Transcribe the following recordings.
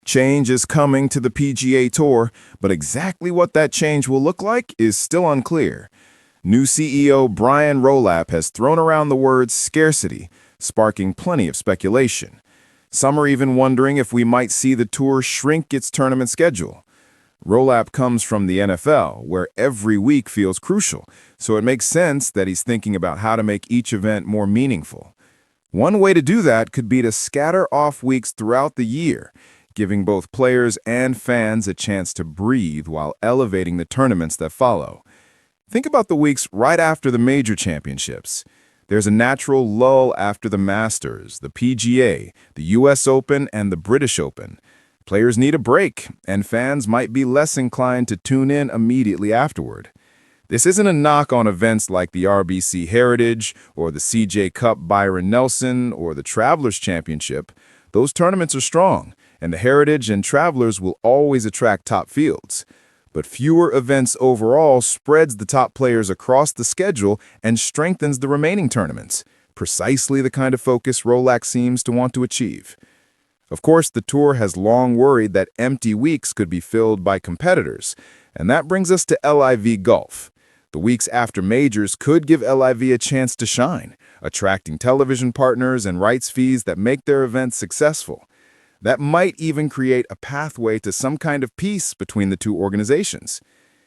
Change is coming to the PGA Tour, but exactly what that change will look like is still unclear. New CEO Brian Rolapp has thrown around the word scarcity, sparking plenty of speculation. Some are even wondering if we might see the tour shrink its tournament schedule. Rolapp comes from the NFL, where every week feels crucial, so it makes sense that he's thinking about how to make each event more meaningful. One way to do that could be to scatter off weeks throughout the year, giving both players and fans a chance to breathe while elevating the tournaments that follow. Think about the weeks right after the major championships. There's a natural lull after the Masters, the PGA, the US Open, and the British Open. Players need a break, and fans might be less inclined to tune in immediately afterward. This isn't a knock on events like the RBC Heritage or the CJ Cup Byron Nelson or the Travelers Championship. Those tournaments are strong, and the Heritage and Travelers will always attract top fields. But fewer events overall spreads the top players across the schedule and strengthens the remaining tournaments, precisely the kind of focus Rolapp seems to want to achieve. Of course, the tour has long worried that empty weeks could be filled by competitors, and that brings us to LIV Golf. The weeks after majors could give LIV a chance to shine, attracting television partners and rights fees that make their events successful. That might even create a pathway to some kind of peace between the two organizations.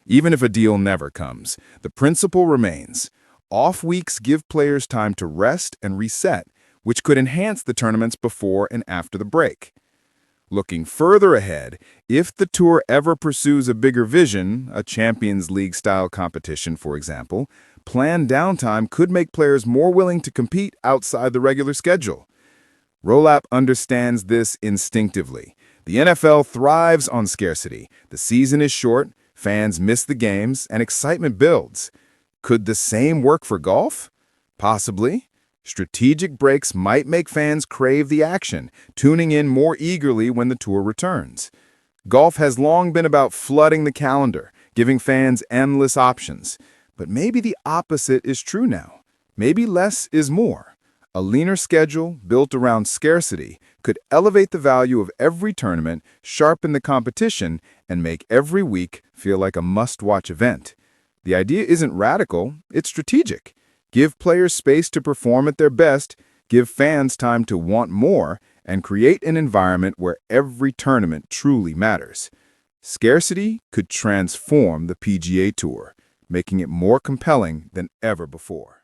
Even if a deal never comes, the principle remains. Off weeks give players time to rest and reset, which could enhance the tournaments before and after the break. Looking further ahead, if the tour ever pursues a bigger vision, a Champions League-style competition, for example, planned downtime could make players more willing to compete outside the regular schedule. Rolapp understands this instinctively. The NFL thrives on scarcity. The season is short, fans miss the games, and excitement builds. Could the same work for golf? Possibly. Strategic breaks might make fans crave the action, tuning in more eagerly when the tour returns. Golf has long been about flooding the calendar, giving fans endless options. But maybe the opposite is true now. Maybe less is more. A leaner schedule built around scarcity could elevate the value of every tournament, sharpen the competition, and make every week feel like a must-watch event. The idea isn't radical, it's strategic. Give players space to perform at their best, give fans time to want more, and create an environment where every tournament truly matters. Scarcity could transform the PGA Tour, making it more compelling than ever before.